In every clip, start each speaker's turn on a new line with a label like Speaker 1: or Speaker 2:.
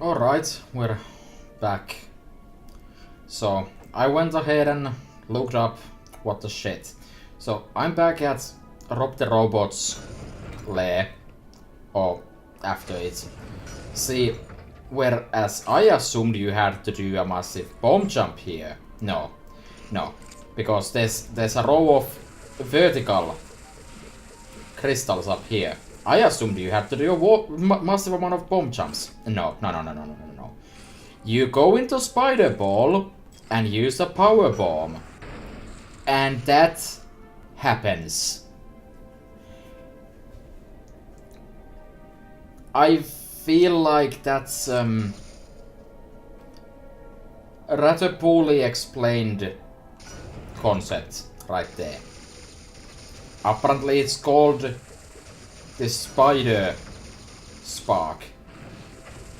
Speaker 1: Alright, we're back. So, I went ahead and looked up what the shit. So, I'm back at Rob the Robot's lair. Or after it. See, whereas I assumed you had to do a massive bomb jump here. No. Because there's a row of vertical crystals up here. I assumed you had to do a massive amount of bomb jumps. No. You go into Spider Ball and use a power bomb. And that happens. I feel like that's a rather poorly explained concept right there. Apparently it's called the Spider Spark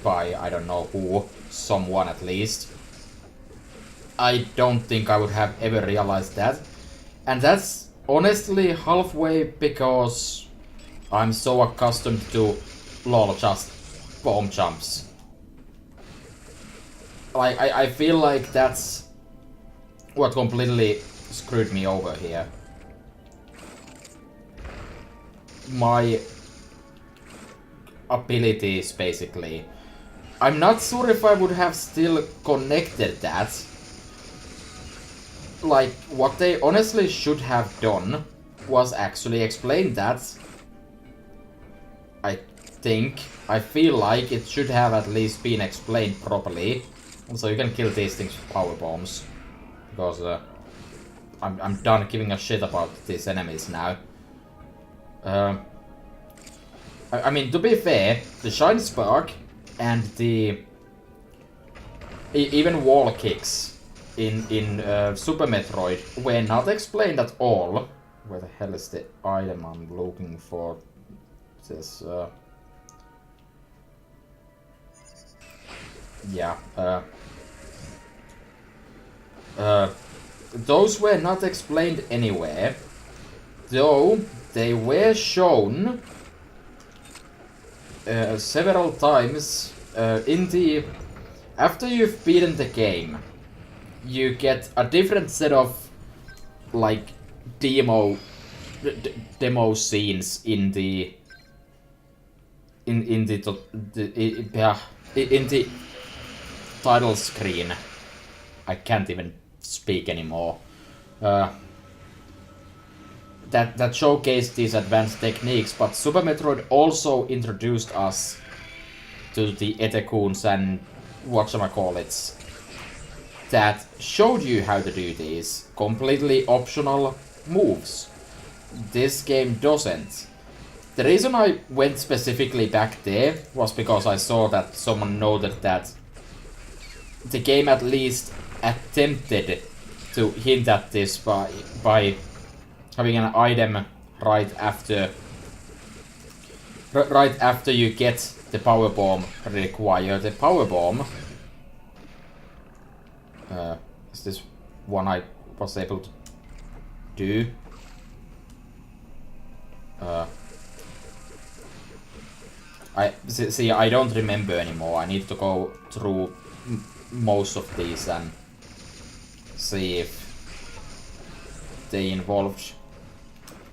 Speaker 1: by I don't know who, someone at least. I don't think I would have ever realized that. And that's honestly halfway because I'm so accustomed to lol just bomb jumps. Like I feel like that's what completely screwed me over here. My abilities, basically. I'm not sure if I would have still connected that. Like, what they honestly should have done was actually explain that. I feel like it should have at least been explained properly. Also, you can kill these things with power bombs. Because I'm done giving a shit about these enemies now. I mean, to be fair, the Shine Spark and the even wall kicks in Super Metroid were not explained at all. Where the hell is the item I'm looking for? This yeah. Those were not explained anywhere, though they were shown several times in the... After you've beaten the game, you get a different set of, like, demo scenes in the... in the title screen. I can't even speak anymore. That showcased these advanced techniques, but Super Metroid also introduced us to the Etekuns and whatchamacallits that showed you how to do these completely optional moves. This game doesn't. The reason I went specifically back there was because I saw that someone noted that the game at least attempted to hint at this by having an item right after you get the power bomb require the power bomb. Is this one I was able to do? I don't remember anymore. I need to go through most of these and see if they involved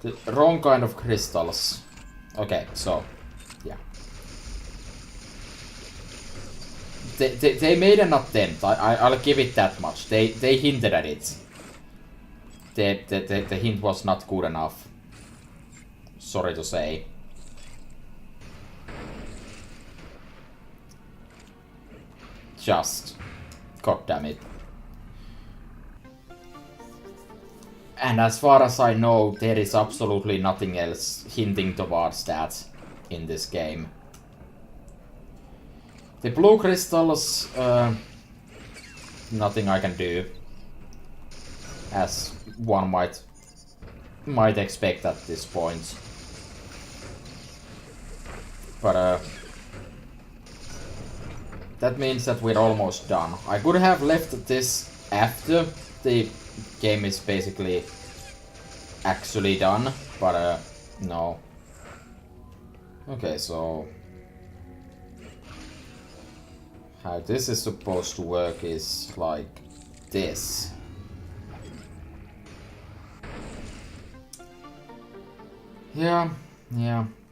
Speaker 1: the wrong kind of crystals. Okay, so yeah, they made an attempt. I'll give it that much. They hinted at it. The hint was not good enough. Sorry to say. Just, god damn it. And as far as I know, there is absolutely nothing else hinting towards that in this game. The blue crystals, nothing I can do, as one might expect at this point. But that means that we're almost done. I could have left this after the game is basically actually done, but no. Okay, so How this is supposed to work is like this. Yeah,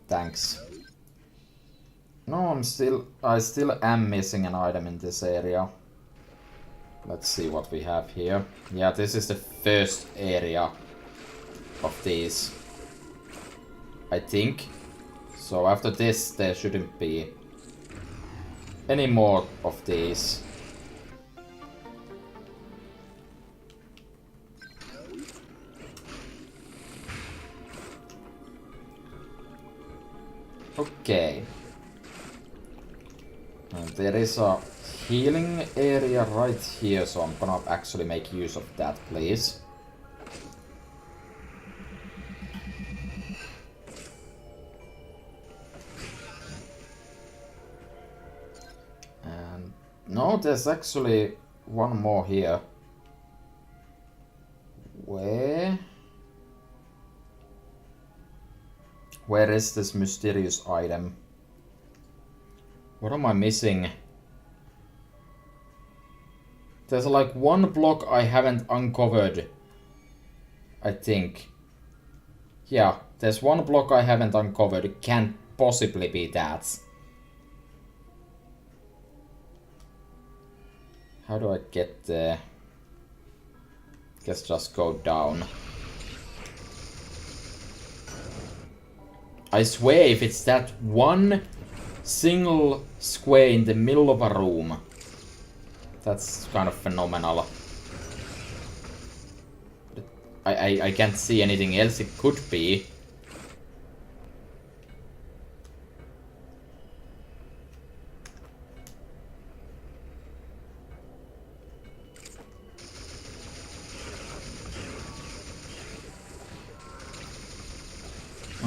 Speaker 1: thanks. No, I still am missing an item in this area. Let's see what we have here. Yeah, this is the first area of these, I think. So after this, there shouldn't be any more of these. Okay. And there is a healing area right here, so I'm gonna actually make use of that, please. And no, there's actually one more here. Where is this mysterious item? What am I missing? There's like one block I haven't uncovered, I think. Yeah, there's one block I haven't uncovered. It can't possibly be that. How do I get there? Guess just go down. I swear if it's that one single square in the middle of a room, that's kind of phenomenal. I can't see anything else it could be.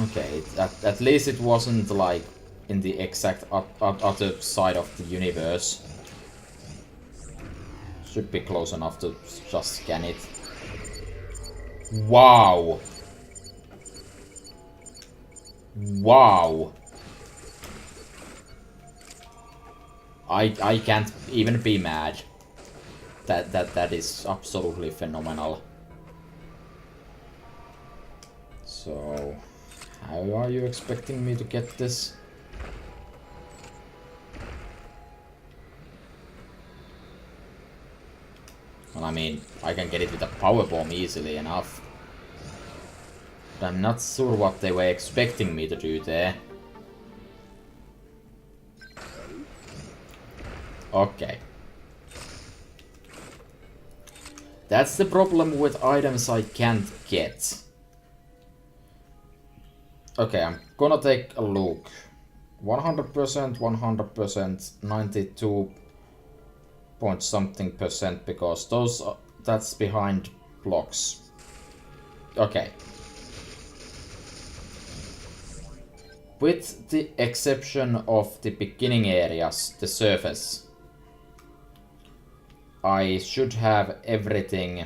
Speaker 1: Okay, at least it wasn't like in the exact other side of the universe. Should be close enough to just scan it. Wow! Wow! I can't even be mad. That is absolutely phenomenal. So, how are you expecting me to get this? Well, I mean, I can get it with a power bomb easily enough. But I'm not sure what they were expecting me to do there. Okay. That's the problem with items I can't get. Okay, I'm gonna take a look. 100%, 100%, 92 point something percent, because that's behind blocks. Okay. With the exception of the beginning areas, the surface, I should have everything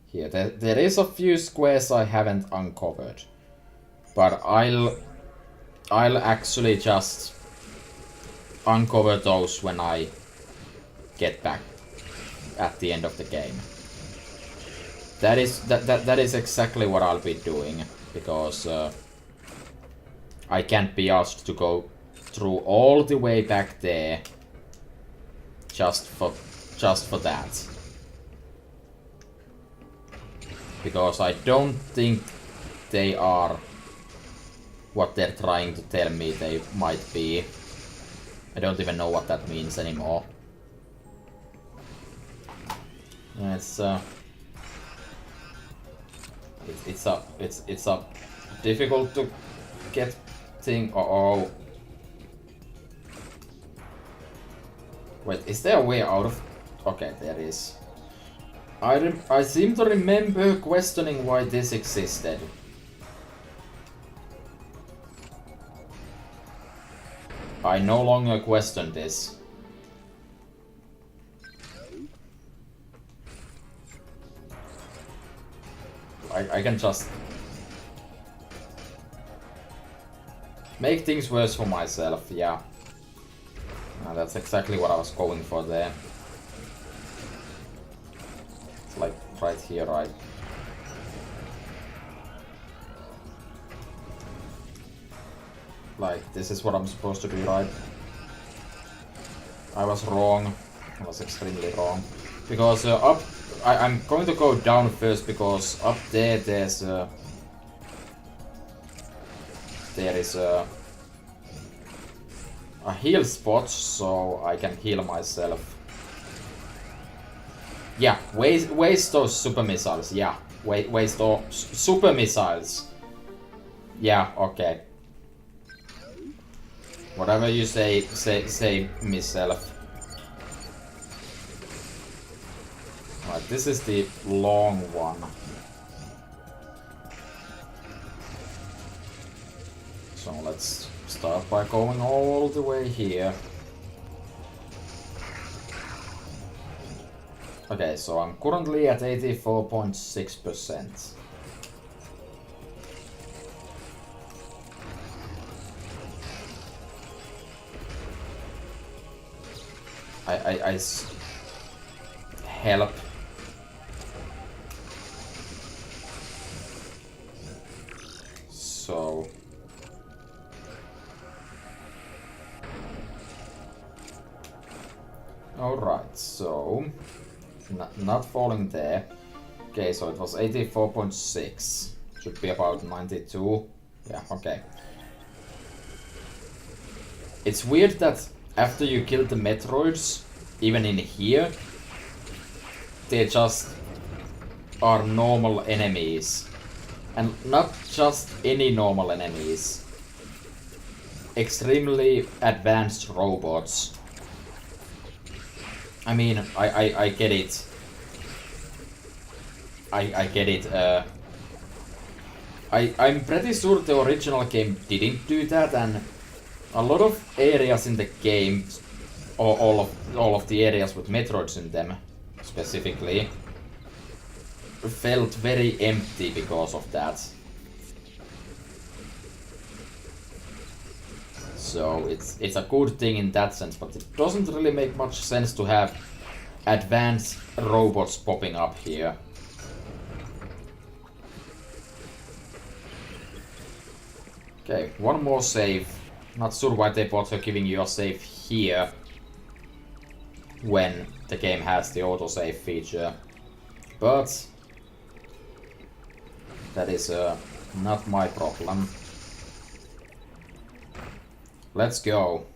Speaker 1: here. There is a few squares I haven't uncovered, but I'll actually just uncover those when I get back at the end of the game. That is exactly what I'll be doing, because I can't be asked to go through all the way back there just for that. Because I don't think they are what they're trying to tell me they might be. I don't even know what that means anymore. It's a difficult to get thing. Uh-oh. Wait, is there a way out of... Okay, there is. I seem to remember questioning why this existed. I no longer question this. I can just make things worse for myself, yeah. And that's exactly what I was going for there. It's like right here, right? Like, this is what I'm supposed to do, right? I was wrong. I was extremely wrong. Because I'm going to go down first because up there there's there is a heal spot, so I can heal myself. Yeah, waste those super missiles. Yeah, waste those super missiles. Yeah, okay. Whatever you say myself. Right, this is the long one. So let's start by going all the way here. Okay, so I'm currently at 84.6%. I help. So alright, so not falling there. Okay, so it was 84.6. Should be about 92. Yeah, okay. It's weird that after you kill the Metroids, even in here, they just are normal enemies. And not just any normal enemies. Extremely advanced robots. I mean, I get it. I get it. I'm pretty sure the original game didn't do that, and a lot of areas in the game, or all of the areas with Metroids in them, specifically, felt very empty because of that. So it's a good thing in that sense, but it doesn't really make much sense to have advanced robots popping up here. Okay, one more save. Not sure why they bother giving you a save here when the game has the autosave feature, but that is not my problem. Let's go.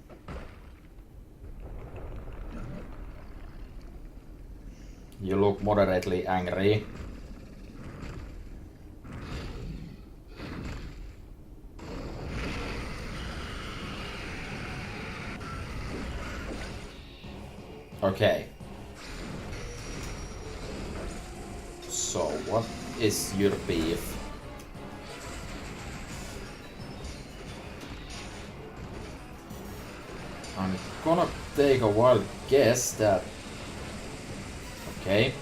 Speaker 1: You look moderately angry. Okay. So, what is your beef? I'm gonna take a wild guess that... Okay.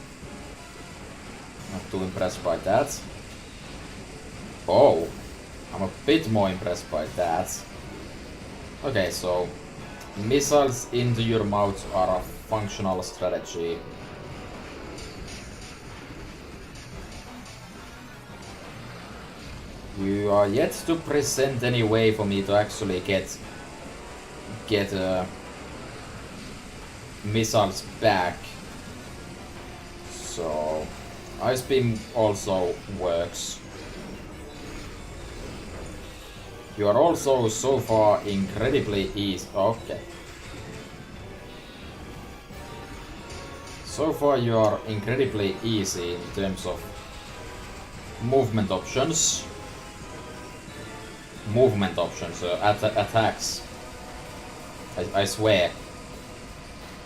Speaker 1: Not too impressed by that. Oh, I'm a bit more impressed by that. Okay, so missiles into your mouth are a functional strategy. You are yet to present any way for me to actually get missiles back. So Ice Beam also works. You are also so far incredibly easy. Okay. So far you are incredibly easy in terms of movement options. Attacks. I swear.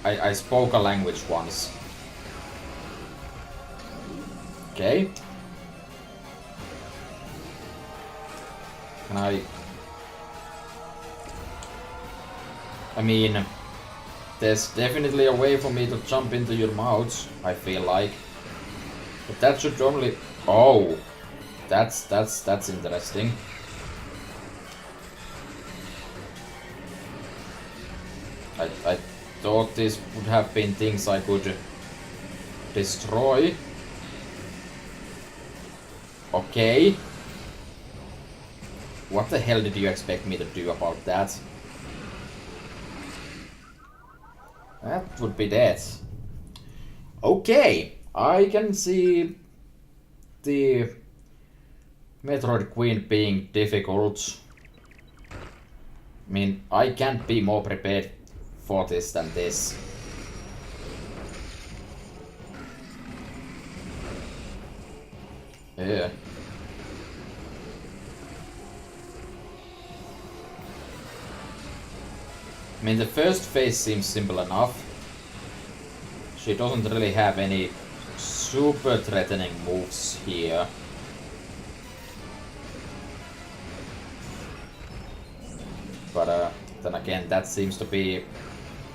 Speaker 1: I spoke a language once. Okay. Can I mean, there's definitely a way for me to jump into your mouth, I feel like. But that should only... Oh! That's interesting. I thought these would have been things I could destroy. Okay. What the hell did you expect me to do about that? That would be that. Okay, I can see the Metroid Queen being difficult. I mean, I can't be more prepared for this than this. Yeah. I mean, the first phase seems simple enough. She doesn't really have any super threatening moves here. But then again, that seems to be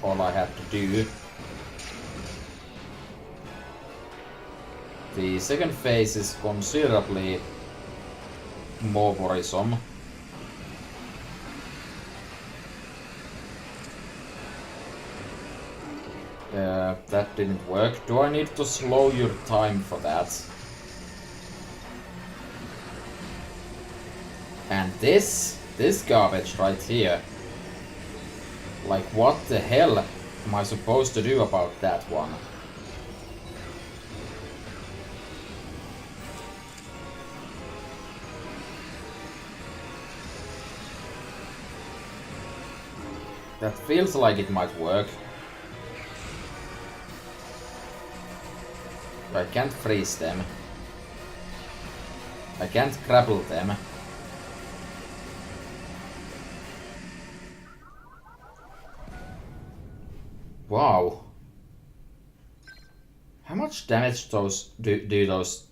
Speaker 1: all I have to do. The second phase is considerably more worrisome. That didn't work. Do I need to slow your time for that? And this garbage right here. Like, what the hell am I supposed to do about that one? That feels like it might work. I can't freeze them. I can't grapple them. Wow. How much damage those do those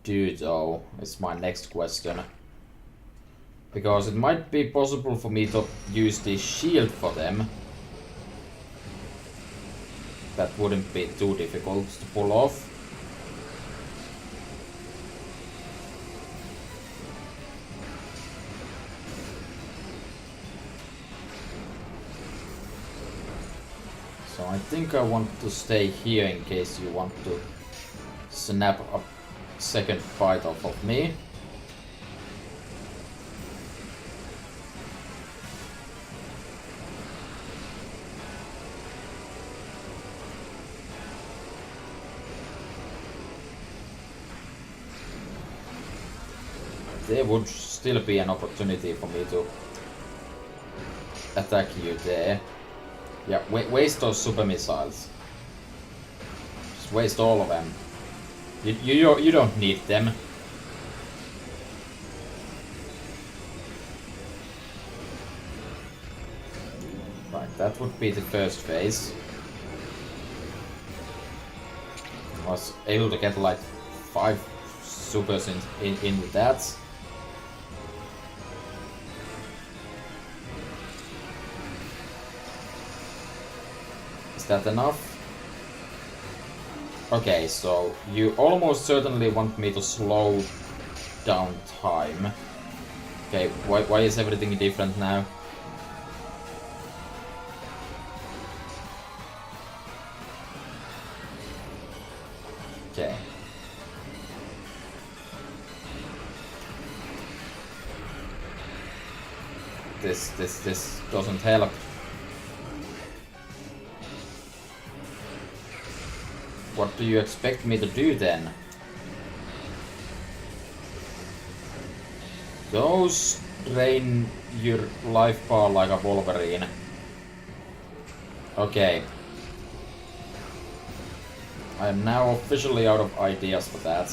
Speaker 1: do though, is my next question. Because it might be possible for me to use the shield for them. That wouldn't be too difficult to pull off. So I think I want to stay here in case you want to snap a second bite off of me. There would still be an opportunity for me to attack you there. Yeah, waste those super missiles. Just waste all of them. You don't need them. Right, that would be the first phase. I was able to get like 5 supers in with that. Is that enough? Okay, so you almost certainly want me to slow down time. Okay, why is everything different now? Okay. This doesn't help. What do you expect me to do then? Those drain your life bar like a Wolverine. Okay. I am now officially out of ideas for that.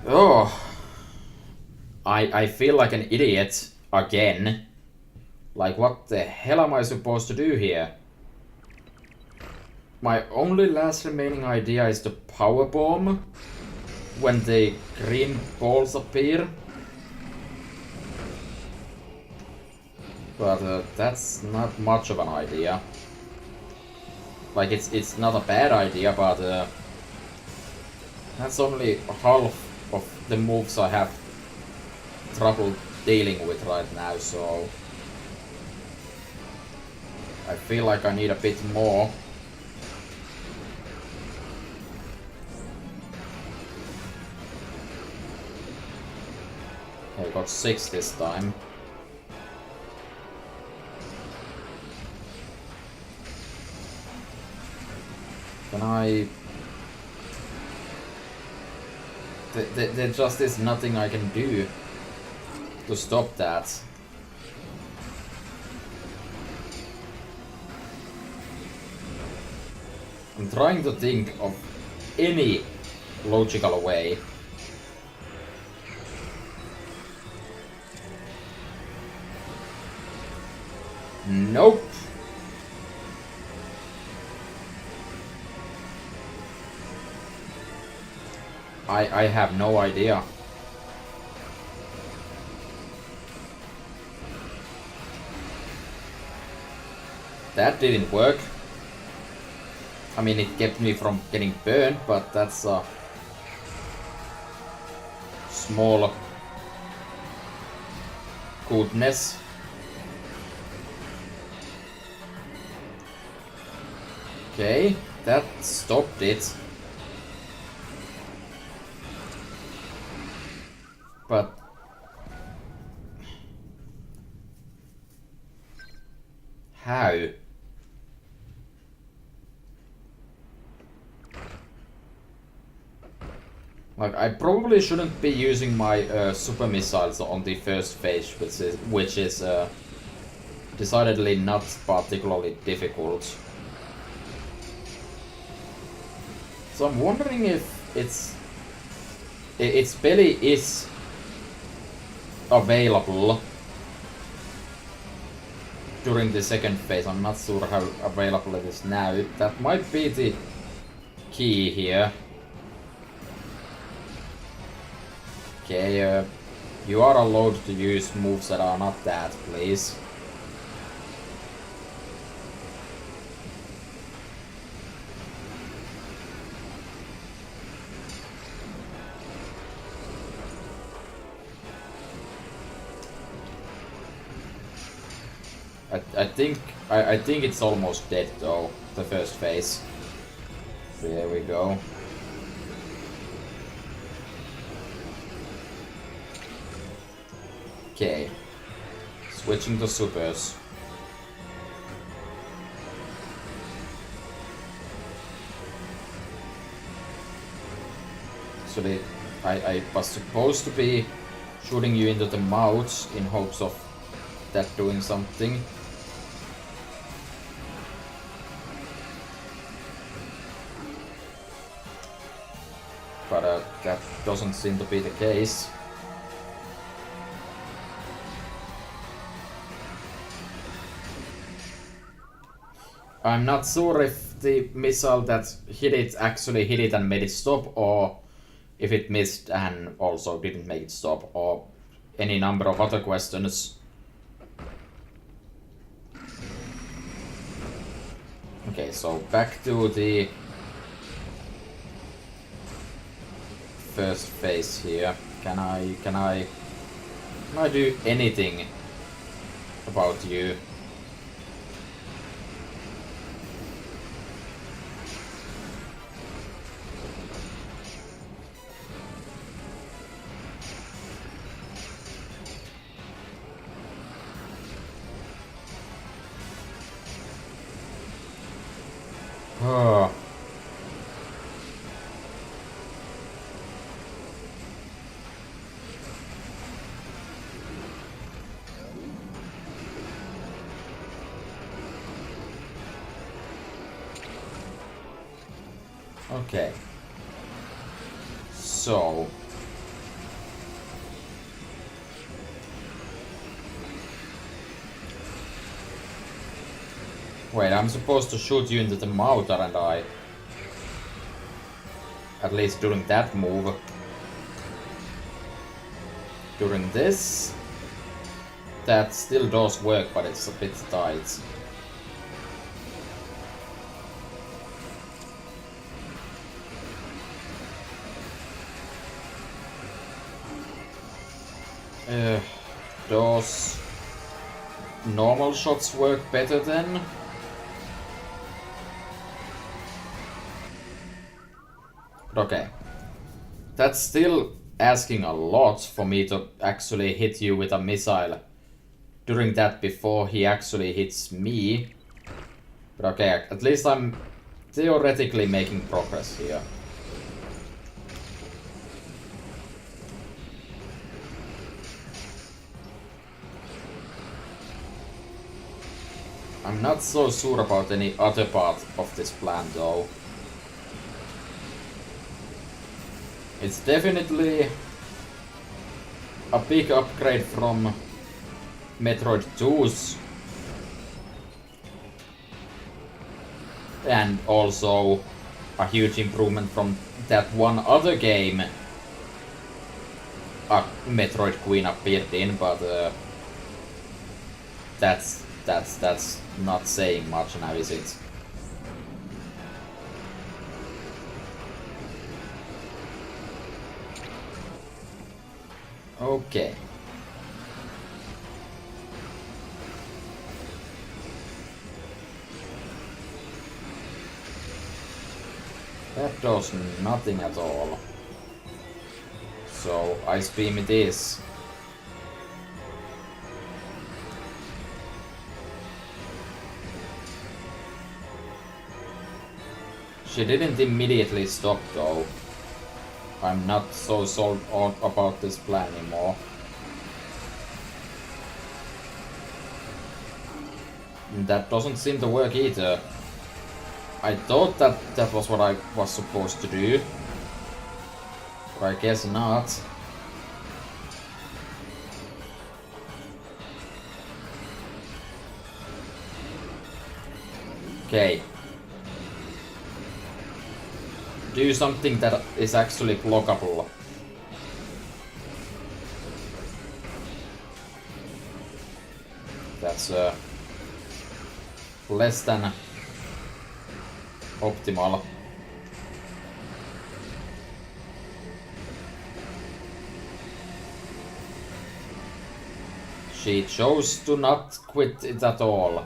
Speaker 1: Oh. I feel like an idiot again. Like, what the hell am I supposed to do here? My only last remaining idea is the power bomb when the green balls appear. But that's not much of an idea. Like, it's not a bad idea, but that's only half of the moves I have trouble dealing with right now, so I feel like I need a bit more. Okay, got 6 this time. Can I... There just is nothing I can do to stop that. I'm trying to think of any logical way. Nope. I have no idea. That didn't work. I mean, it kept me from getting burned, but that's a small goodness. Okay, that stopped it. But how? Like, I probably shouldn't be using my super missiles on the first phase, which is decidedly not particularly difficult. So I'm wondering if its belly is available during the second phase. I'm not sure how available it is now. That might be the key here. Okay, you are allowed to use moves that are not that, please. I think it's almost dead though, the first phase. There we go. Okay. Switching to supers. So I was supposed to be shooting you into the mouth in hopes of that doing something. But that doesn't seem to be the case. I'm not sure if the missile that hit it actually hit it and made it stop, or if it missed and also didn't make it stop, or any number of other questions. Okay, so back to the first phase here. Can I do anything about you? Oh. Okay. So. Wait, I'm supposed to shoot you into the mouth, aren't I? At least during that move. During this, that still does work, but it's a bit tight. Those normal shots work better then? Okay. That's still asking a lot for me to actually hit you with a missile during that before he actually hits me. But okay, at least I'm theoretically making progress here. I'm not so sure about any other part of this plan though. It's definitely a big upgrade from Metroid 2's. And also a huge improvement from that one other game Metroid Queen appeared in, but that's not saying much now, is it? Okay. That does nothing at all. So, Ice Beam it is. She didn't immediately stop though. I'm not so sold on about this plan anymore. That doesn't seem to work either. I thought that was what I was supposed to do. But I guess not. Okay. Do something that is actually blockable. That's less than optimal. She chose to not quit it at all.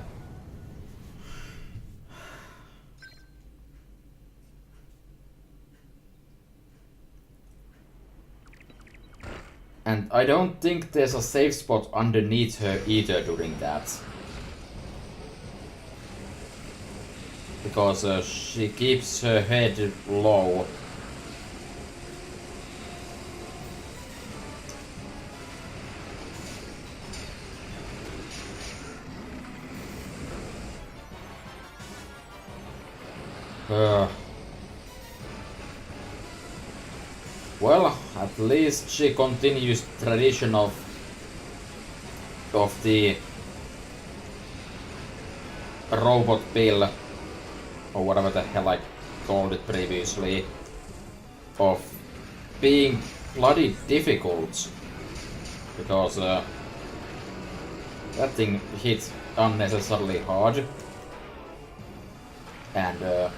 Speaker 1: And I don't think there's a safe spot underneath her either during that. Because she keeps her head low. Well, at least she continues tradition of the robot bill, or whatever the hell I called it previously, of being bloody difficult, because that thing hit unnecessarily hard, and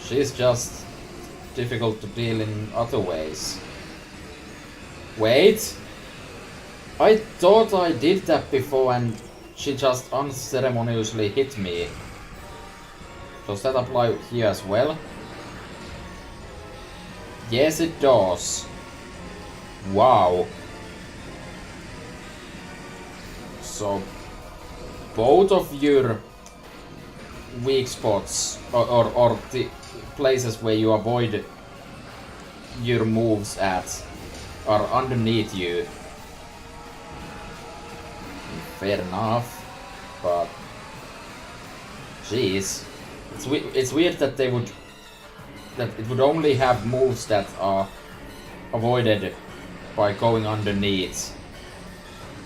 Speaker 1: she's just difficult to deal in other ways. Wait! I thought I did that before and she just unceremoniously hit me. Does that apply here as well? Yes, it does. Wow. So, both of your weak spots, or the places where you avoid your moves at, are underneath you. Fair enough, but jeez, it's weird that they would it would only have moves that are avoided by going underneath.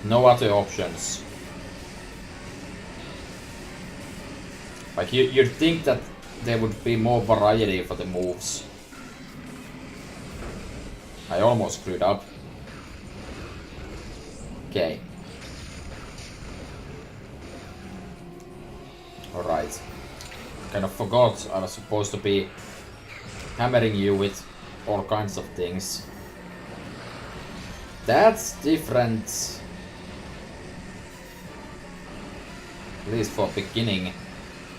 Speaker 1: No other options. Like you'd think that there would be more variety for the moves. I almost screwed up. Okay. Alright. Kind of forgot I was supposed to be hammering you with all kinds of things. That's different. At least for beginning.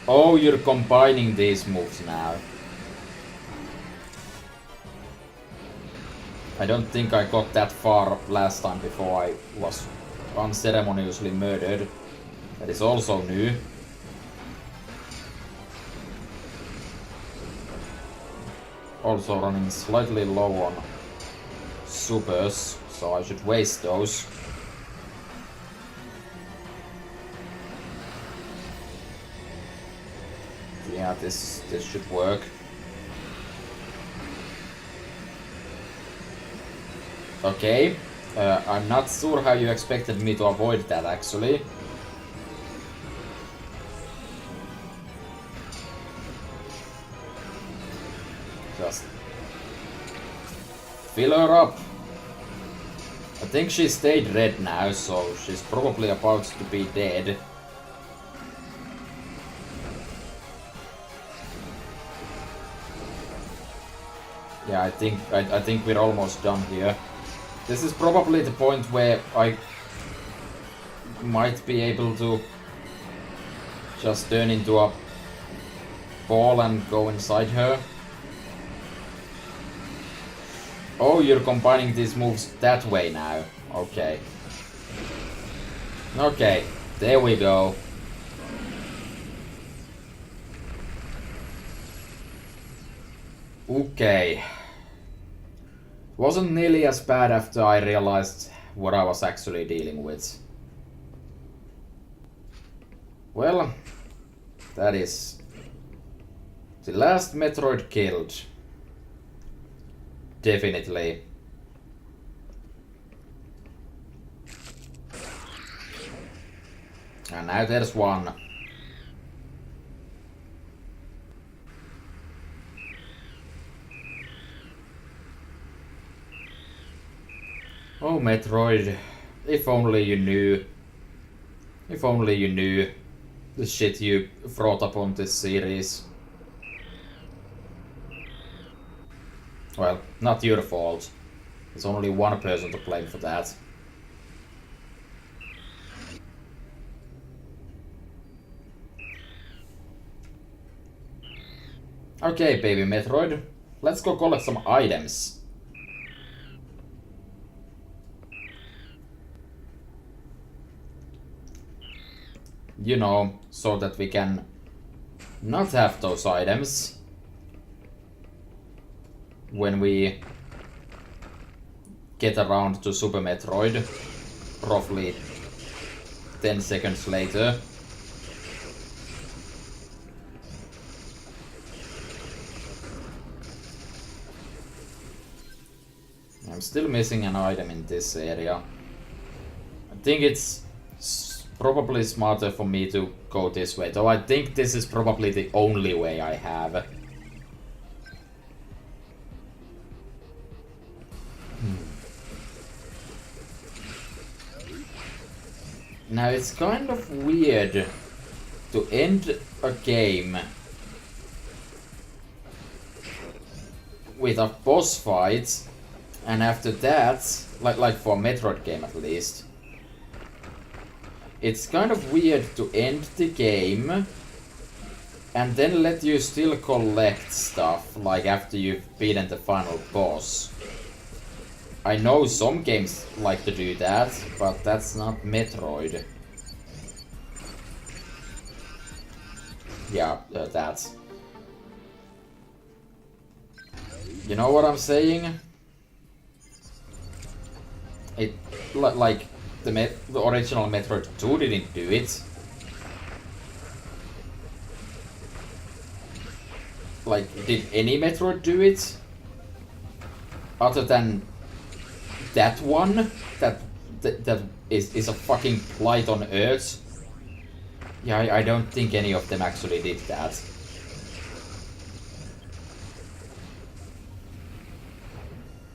Speaker 1: Oh, you're combining these moves now. I don't think I got that far last time before I was unceremoniously murdered. That is also new. Also running slightly low on supers, so I should waste those. Yeah, this should work. Okay, I'm not sure how you expected me to avoid that actually. Just fill her up. I think she stayed red now, so she's probably about to be dead. Yeah, I think we're almost done here. This is probably the point where I might be able to just turn into a ball and go inside her. Oh, you're combining these moves that way now. Okay. Okay, there we go. Okay. Wasn't nearly as bad after I realized what I was actually dealing with. Well, that is the last Metroid killed. Definitely. And now there's one. Oh, Metroid, if only you knew. If only you knew the shit you brought upon this series. Well, not your fault. There's only one person to blame for that. Okay, baby Metroid, let's go collect some items. You know, so that we can not have those items when we get around to Super Metroid, roughly 10 seconds later. I'm still missing an item in this area. I think it's probably smarter for me to go this way, though I think this is probably the only way I have. Now it's kind of weird to end a game with a boss fight, and after that, like for a Metroid game at least, it's kind of weird to end the game and then let you still collect stuff, like after you've beaten the final boss. I know some games like to do that, but that's not Metroid. Yeah, that. You know what I'm saying? It, like, the original Metroid 2 didn't do it. Like, did any Metroid do it? Other than that one? That is a fucking blight on Earth? Yeah, I don't think any of them actually did that.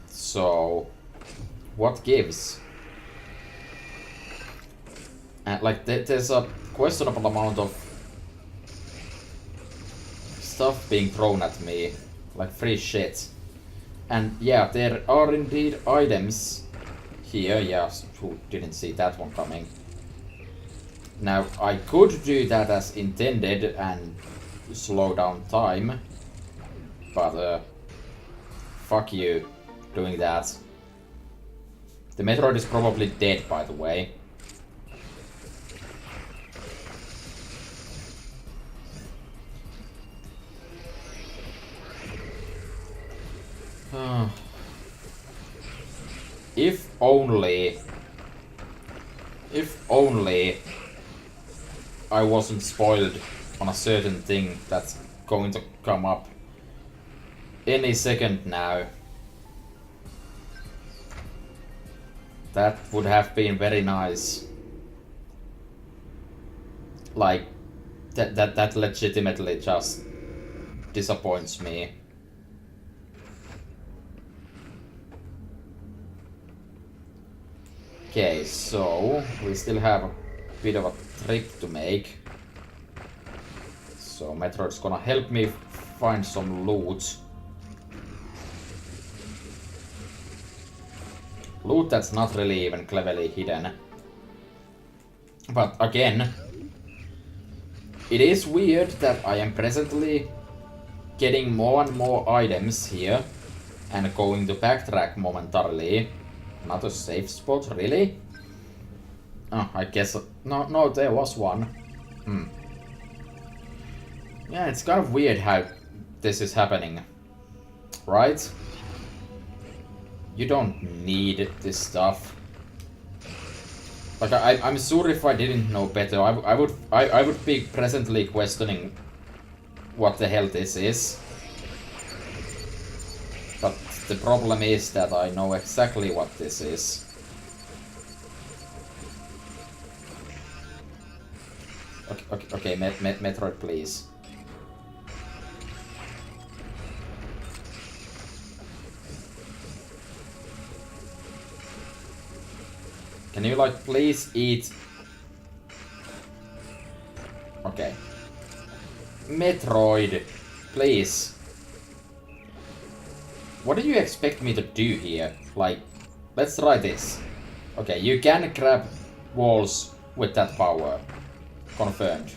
Speaker 1: So, what gives? And like, there's a questionable amount of stuff being thrown at me, like free shit. And yeah, there are indeed items here, yes, who didn't see that one coming. Now, I could do that as intended and slow down time, but fuck you doing that. The Metroid is probably dead, by the way. If only I wasn't spoiled on a certain thing that's going to come up any second now. That would have been very nice. Like, that legitimately just disappoints me. Okay, so we still have a bit of a trip to make. So Metroid's gonna help me find some loot. Loot that's not really even cleverly hidden. But again, it is weird that I am presently getting more and more items here and going to backtrack momentarily. Not a safe spot, really? Oh, I guess... No, there was one. Yeah, it's kind of weird how this is happening. Right? You don't need this stuff. Like, I'm sure if I didn't know better, I would be presently questioning what the hell this is. But the problem is that I know exactly what this is. Okay, Metroid, please. Can you, like, please eat? Okay. Metroid, please. What do you expect me to do here? Like, let's try this. Okay, you can grab walls with that power. Confirmed.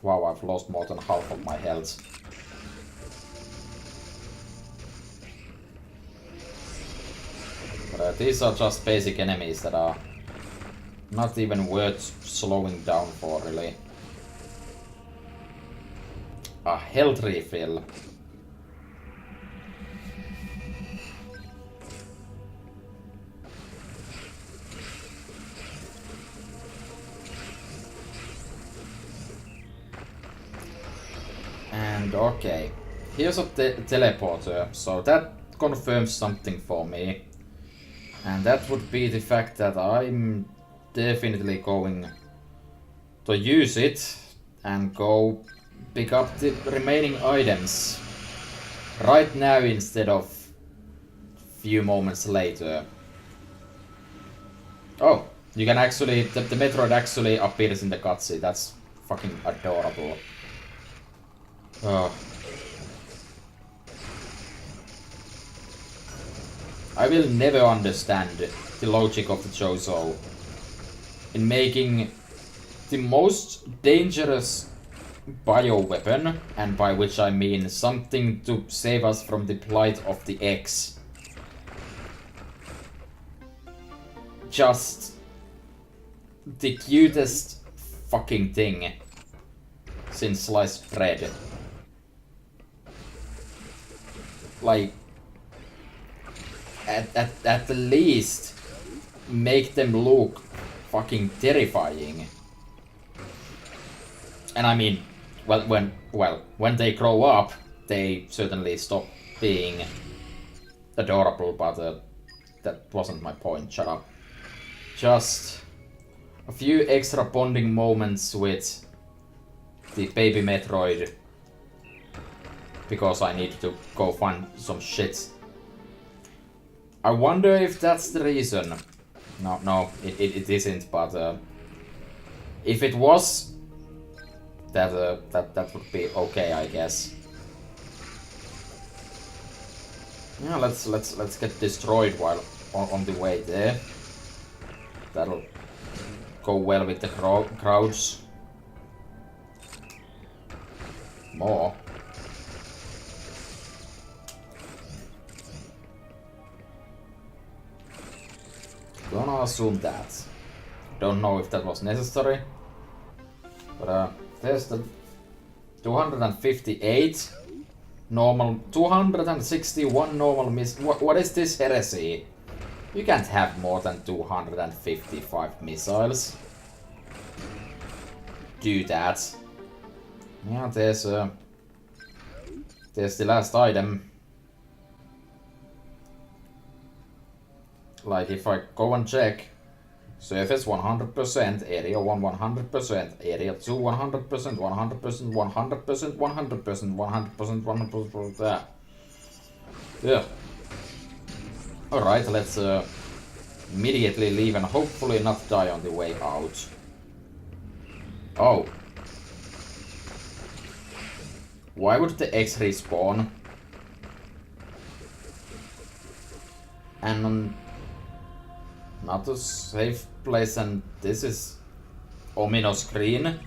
Speaker 1: Wow, I've lost more than half of my health. But these are just basic enemies that are not even worth slowing down for, really. A health refill. And okay, here's a teleporter, so that confirms something for me. And that would be the fact that I'm definitely going to use it and go pick up the remaining items right now instead of few moments later. Oh, you can actually, the Metroid actually appears in the cutscene. That's fucking adorable. Oh. I will never understand the logic of the Jozo in making the most dangerous bioweapon, and by which I mean something to save us from the plight of the X, just the cutest fucking thing since sliced bread. Like, at the least, make them look fucking terrifying. And I mean, when they grow up, they certainly stop being adorable, but that wasn't my point, shut up. Just a few extra bonding moments with the baby Metroid, because I need to go find some shit. I wonder if that's the reason. No, it isn't, but if it was, that would be okay, I guess. Yeah, let's get destroyed while on the way there. That'll go well with the crowds. More. Gonna assume that. Don't know if that was necessary. But there's the 258 normal, 261 normal miss. What is this heresy? You can't have more than 255 missiles. Do that. Yeah, there's the last item. Like if I go and check, surface 100%, area 1 100%, area 2 100%, 100%, 100%, 100%, 100%, 100%. Yeah. Alright, let's immediately leave and hopefully not die on the way out. Oh. Why would the X respawn? And not a safe place, and this is ominous green.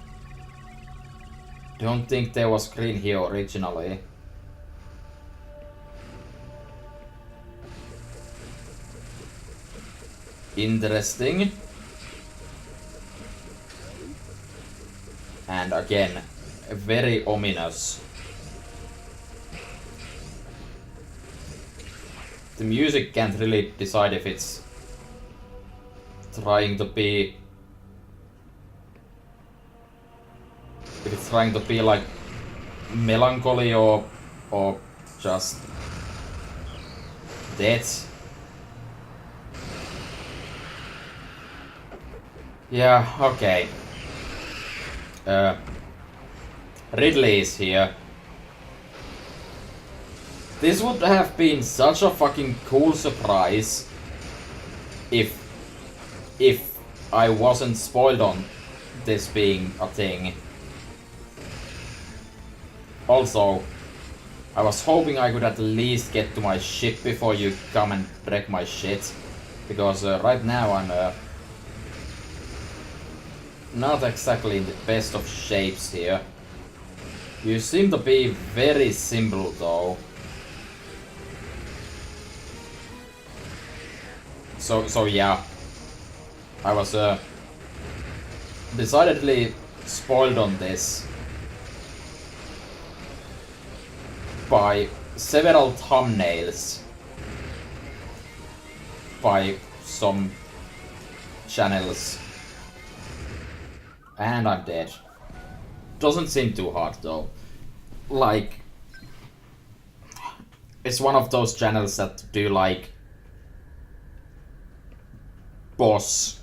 Speaker 1: Don't think there was green here originally. Interesting. And again, very ominous. The music can't really decide if it's trying to be like melancholy or just death. Yeah, okay. Ridley is here. This would have been such a fucking cool surprise if I wasn't spoiled on this being a thing. Also, I was hoping I could at least get to my ship before you come and wreck my shit. Because right now I'm not exactly in the best of shapes here. You seem to be very simple though. So yeah. I was decidedly spoiled on this by several thumbnails by some channels. And I'm dead. Doesn't seem too hard though. Like, it's one of those channels that do like boss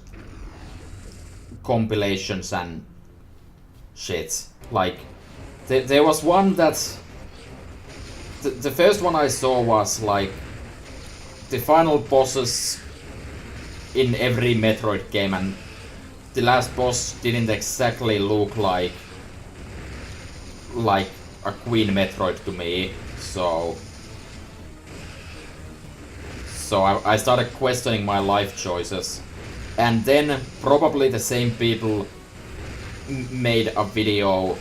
Speaker 1: compilations and shit. Like, there was one that the first one I saw was like the final bosses in every Metroid game, and the last boss didn't exactly look like a Queen Metroid to me, so I started questioning my life choices. And then probably the same people made a video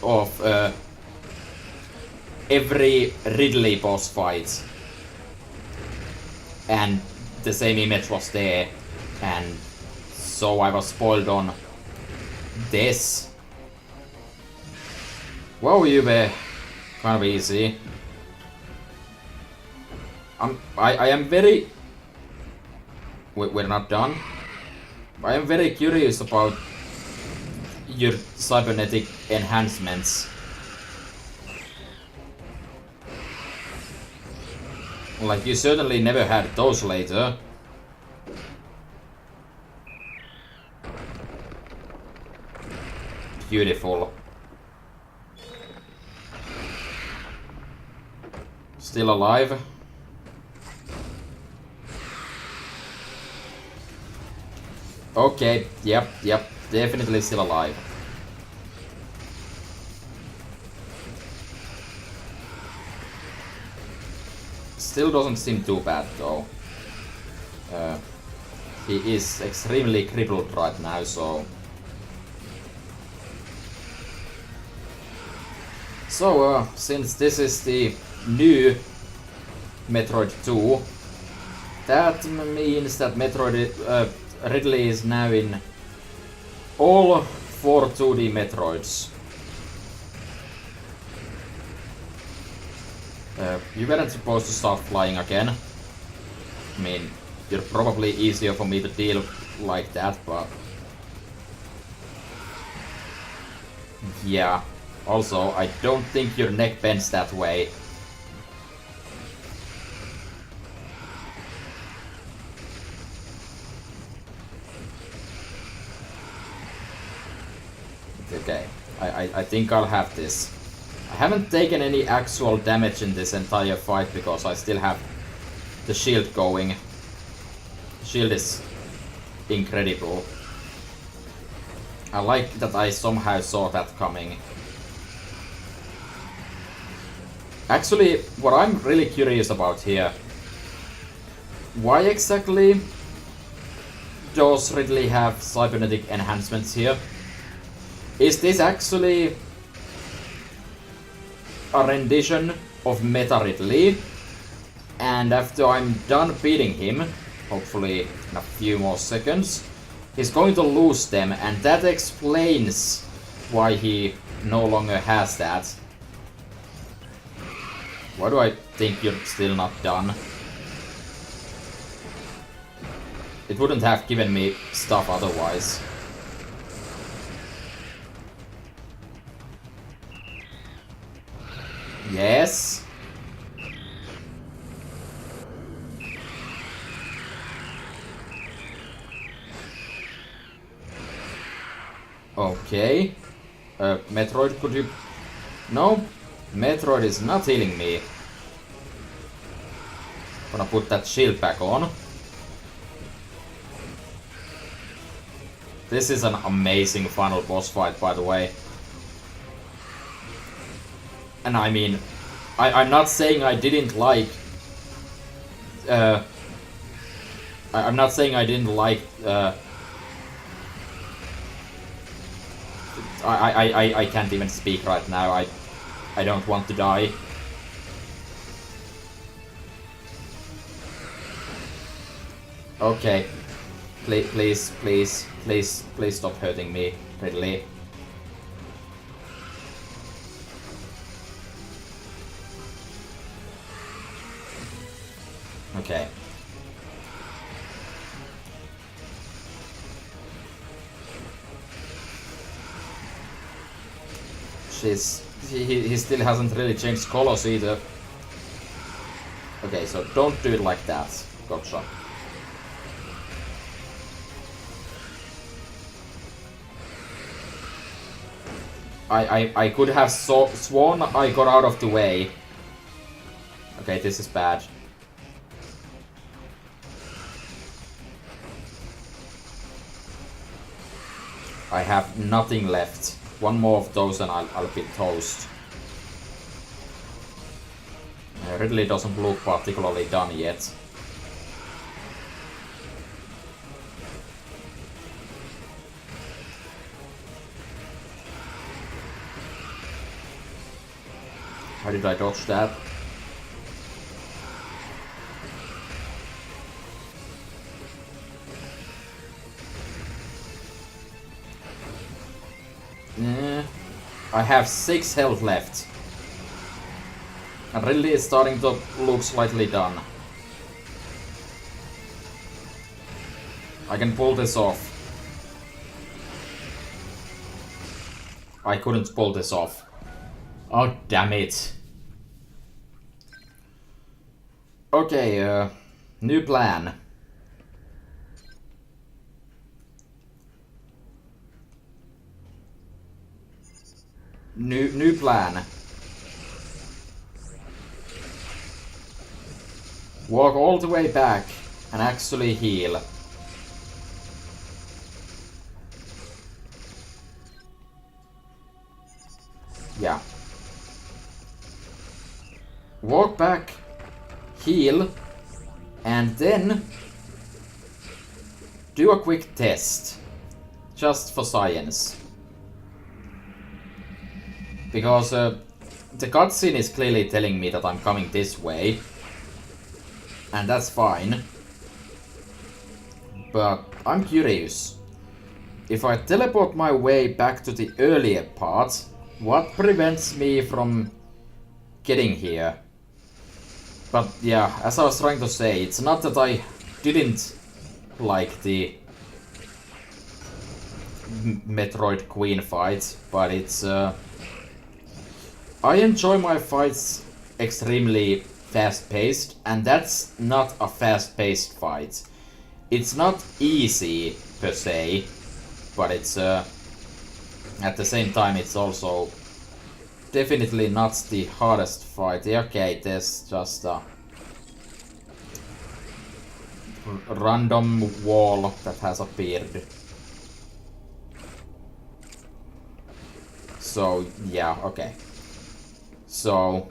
Speaker 1: of every Ridley boss fight, and the same image was there, and so I was spoiled on this. Wow, you were kind of easy. I am very... We're not done. I am very curious about your cybernetic enhancements. Like, you certainly never had those later. Beautiful. Still alive? Okay, yep, definitely still alive. still doesn't seem too bad though. He is extremely crippled right now, so... So, since this is the new Metroid 2, that means that Ridley is now in all 4 2D Metroids. You weren't supposed to start flying again. I mean, you're probably easier for me to deal like that, but... Yeah. Also, I don't think your neck bends that way. Okay, I think I'll have this. I haven't taken any actual damage in this entire fight because I still have the shield going. The shield is incredible. I like that I somehow saw that coming. Actually, what I'm really curious about here, why exactly does Ridley have cybernetic enhancements here? Is this actually a rendition of Meta Ridley? And after I'm done beating him, hopefully in a few more seconds, he's going to lose them, and that explains why he no longer has that. Why do I think you're still not done? It wouldn't have given me stuff otherwise. Yes. Okay. Metroid, could you... No, Metroid is not healing me. Gonna put that shield back on. This is an amazing final boss fight, by the way. And I mean, I'm not saying I didn't like... I'm not saying I didn't like... I can't even speak right now. I don't want to die. Okay. Please stop hurting me, Ridley. Okay. He still hasn't really changed colors either. Okay, so don't do it like that. Gotcha. I could have sworn I got out of the way. Okay, this is bad. I have nothing left. One more of those and I'll be toast. Ridley doesn't look particularly done yet. How did I dodge that? I have 6 health left. And Ridley is starting to look slightly done. I can pull this off. I couldn't pull this off. Oh, damn it. Okay, new plan. New plan. Walk all the way back and actually heal. Yeah. Walk back, heal, and then do a quick test. Just for science. Because the cutscene is clearly telling me that I'm coming this way. And that's fine. But I'm curious. If I teleport my way back to the earlier part, what prevents me from getting here? But yeah, as I was trying to say, it's not that I didn't like the Metroid Queen fight, but it's I enjoy my fights extremely fast-paced, and that's not a fast-paced fight. It's not easy per se, but it's at the same time it's also definitely not the hardest fight. Okay, there's just a random wall that has appeared. So yeah, okay. So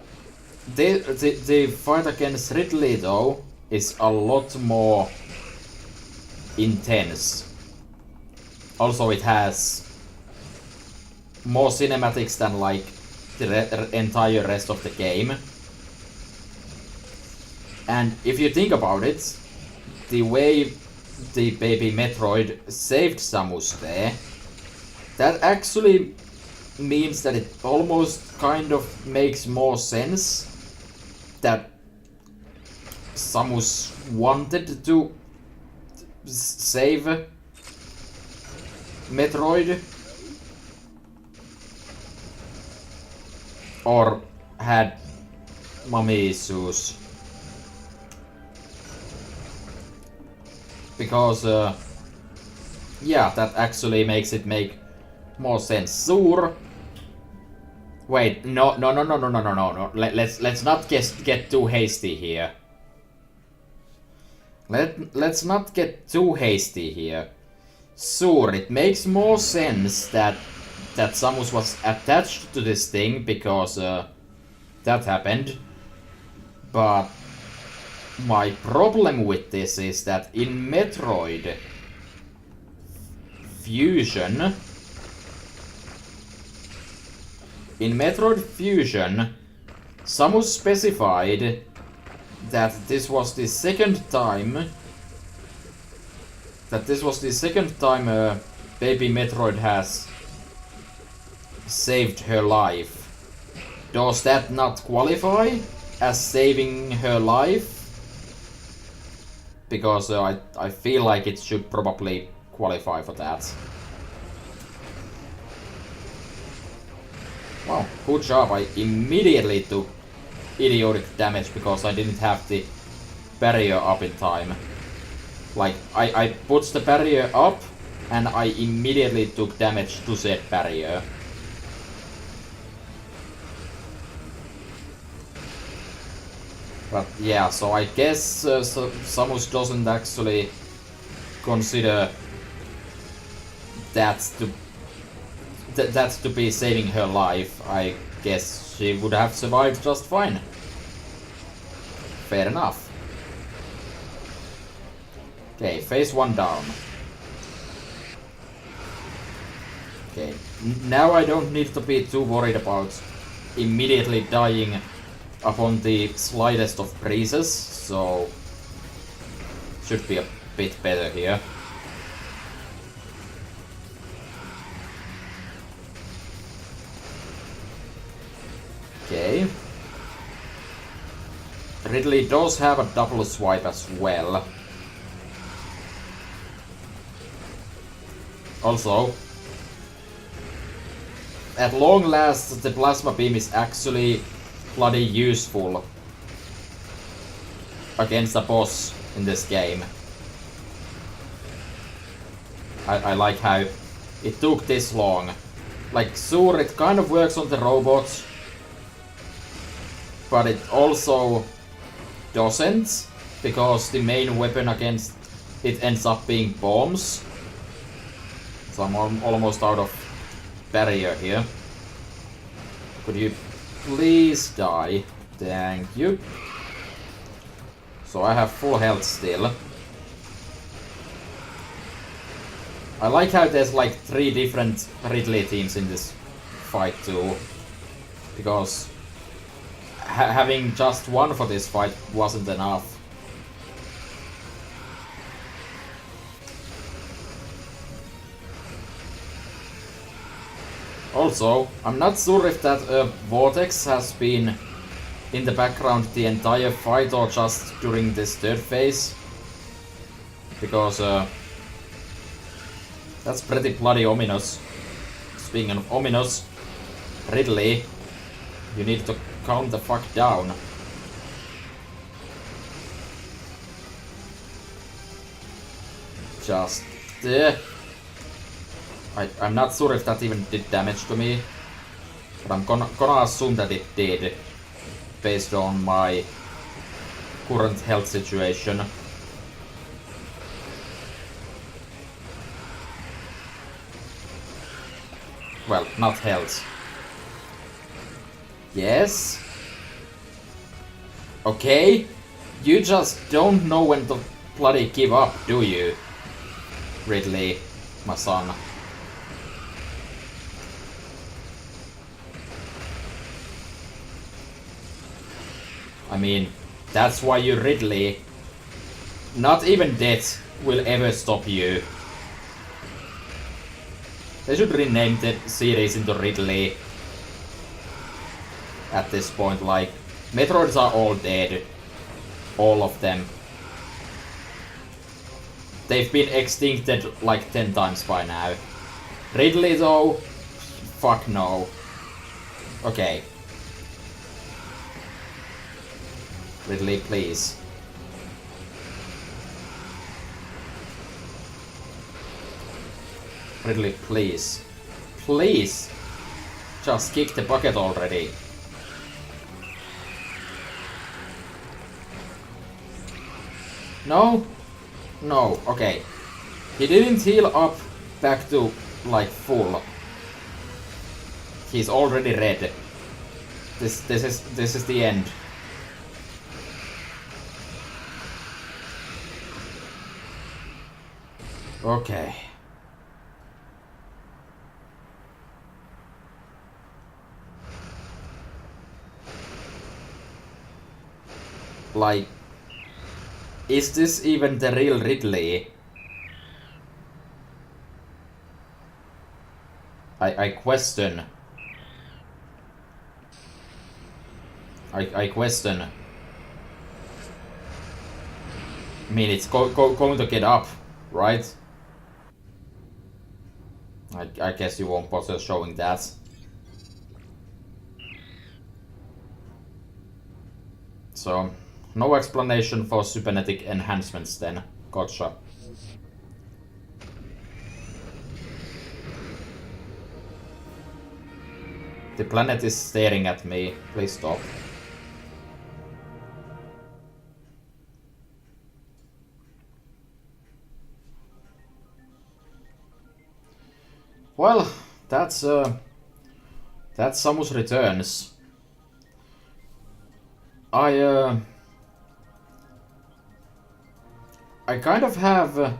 Speaker 1: the fight against Ridley though is a lot more intense. Also, it has more cinematics than like the entire rest of the game. And if you think about it, the way the baby Metroid saved Samus there, that actually means that it almost kind of makes more sense that Samus wanted to save Metroid, or had mommy issues, because yeah, that actually makes it make more sense. Sure. Wait, no. Let's not get too hasty here. Let's not get too hasty here. Sure, it makes more sense that Samus was attached to this thing because that happened. But my problem with this is that in Metroid Fusion, Samus specified that this was the second time baby Metroid has saved her life. Does that not qualify as saving her life? Because I feel like it should probably qualify for that. Wow, good job. I immediately took idiotic damage because I didn't have the barrier up in time. Like, I put the barrier up and I immediately took damage to said barrier. But yeah, so I guess Samus doesn't actually consider that to be saving her life. I guess she would have survived just fine. Fair enough. Okay, phase 1 down. Okay, now I don't need to be too worried about immediately dying upon the slightest of breezes, so should be a bit better here. Okay. Ridley does have a double swipe as well. Also, at long last, the plasma beam is actually bloody useful against a boss in this game. I like how it took this long. Like, sure, it kind of works on the robots, but it also doesn't, because the main weapon against it ends up being bombs. So I'm almost out of barrier here. Could you please die? Thank you. So I have full health still. I like how there's like 3 different Ridley teams in this fight too. Because having just one for this fight wasn't enough. Also, I'm not sure if that vortex has been in the background the entire fight or just during this third phase. Because that's pretty bloody ominous. Speaking of ominous, Ridley, you need to calm the fuck down. Just I'm not sure if that even did damage to me, but I'm gonna assume that it did, based on my current health situation. Well, not health. Yes? Okay? You just don't know when to bloody give up, do you? Ridley, my son. I mean, that's why you're Ridley. Not even death will ever stop you. They should rename the series into Ridley. At this point, like, Metroids are all dead. All of them. They've been extincted like 10 times by now. Ridley though? Fuck no. Okay. Ridley, please. Ridley, please. Please! Just kick the bucket already. No? No, okay. He didn't heal up back to, like, full. He's already red. This is the end. Okay. Like, is this even the real Ridley? I question. I question. I mean, it's going to get up, right? I guess you won't bother showing that. So, no explanation for cybernetic enhancements then. Gotcha. The planet is staring at me. Please stop. Well, that's Samus Returns. I kind of have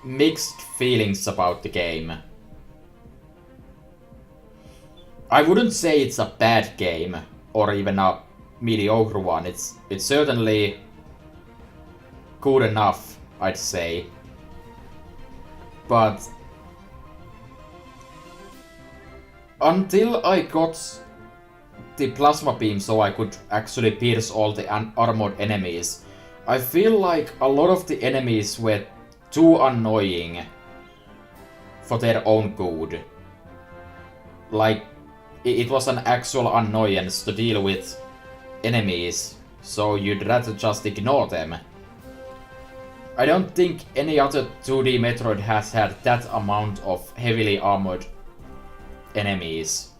Speaker 1: mixed feelings about the game. I wouldn't say it's a bad game or even a mediocre one. It's certainly good enough, I'd say. But until I got the plasma beam so I could actually pierce all the armored enemies, I feel like a lot of the enemies were too annoying for their own good. Like, it was an actual annoyance to deal with enemies, so you'd rather just ignore them. I don't think any other 2D Metroid has had that amount of heavily armored enemies.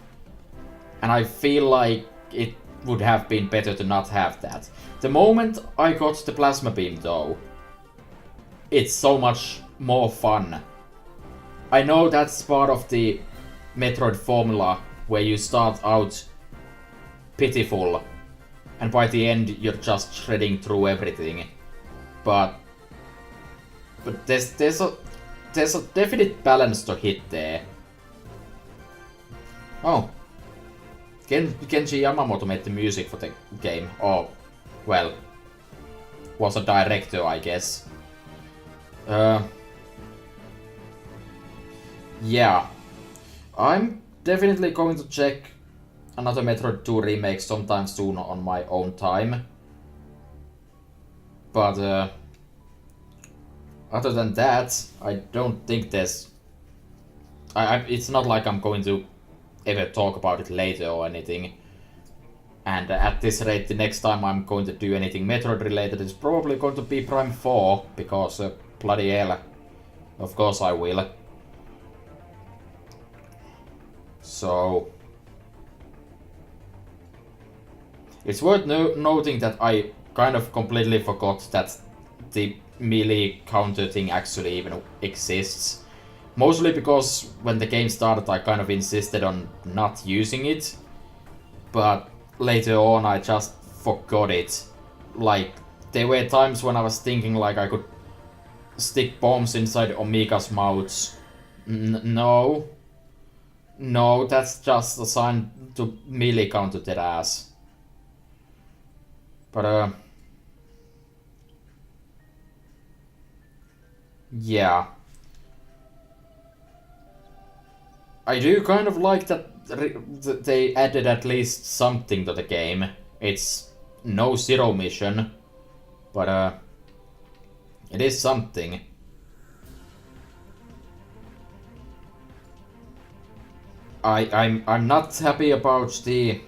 Speaker 1: And I feel like it would have been better to not have that. The moment I got the plasma beam though, it's so much more fun. I know that's part of the Metroid formula where you start out pitiful and by the end you're just shredding through everything. But there's a definite balance to hit there. Oh, Kenji Yamamoto made the music for the game. Oh, well, was a director, I guess. Yeah, I'm definitely going to check another Metroid 2 remake sometime soon on my own time. But other than that, I don't think there's... it's not like I'm going to ever talk about it later or anything. And at this rate, the next time I'm going to do anything Metroid related is probably going to be Prime 4, because bloody hell, of course I will. So... it's worth noting that I kind of completely forgot that the melee counter thing actually even exists. Mostly because when the game started I kind of insisted on not using it. But later on I just forgot it. Like, there were times when I was thinking like I could stick bombs inside Omika's mouths. No. No, that's just a sign to melee counter their ass. But yeah. I do kind of like that they added at least something to the game. It's no zero mission, but it is something. I'm not happy about the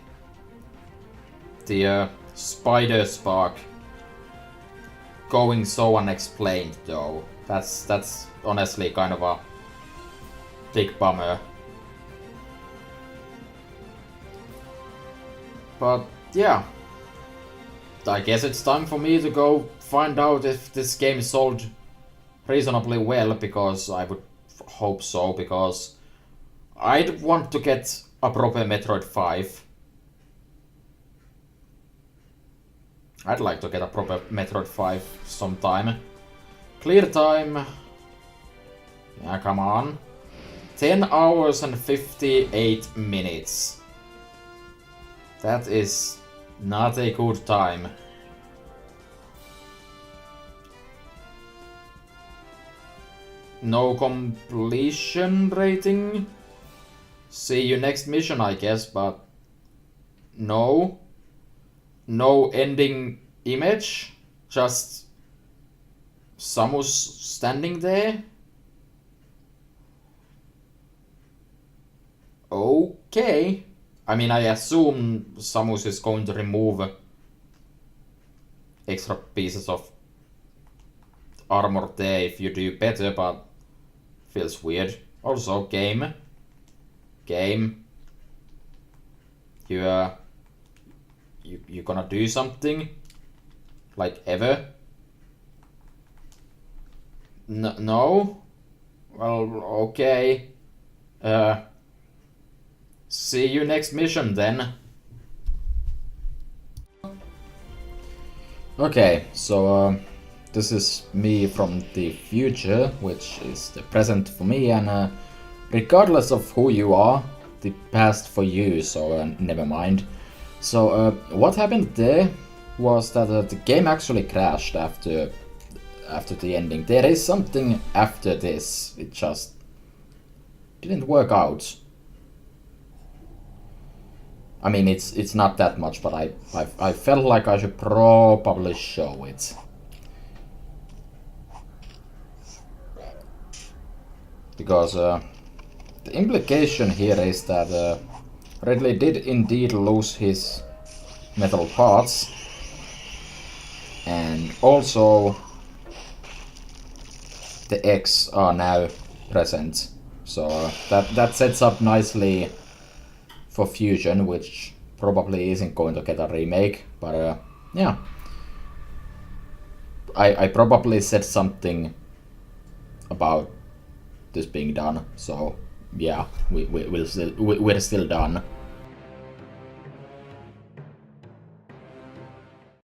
Speaker 1: spider spark going so unexplained though. That's honestly kind of a big bummer. But yeah, I guess it's time for me to go find out if this game sold reasonably well, because I would hope so, because I'd want to get a proper Metroid 5. I'd like to get a proper Metroid 5 sometime. Clear time. Yeah, come on. 10 hours and 58 minutes. That is not a good time. No completion rating? See you next mission, I guess, but no. No ending image, just Samus standing there. Okay. I mean, I assume Samus is going to remove extra pieces of armor there if you do better, but feels weird. Also, game. You gonna do something? Like, ever? No? Well, okay. See you next mission then. Okay, so this is me from the future, which is the present for me, and regardless of who you are, the past for you, so never mind. So what happened there was that the game actually crashed after the ending. There is something after this, it just didn't work out. I mean, it's not that much, but I felt like I should probably show it. Because the implication here is that Ridley did indeed lose his metal parts, and also the eggs are now present. So that sets up nicely for Fusion, which probably isn't going to get a remake, but yeah. I probably said something about this being done, so yeah, we're still done.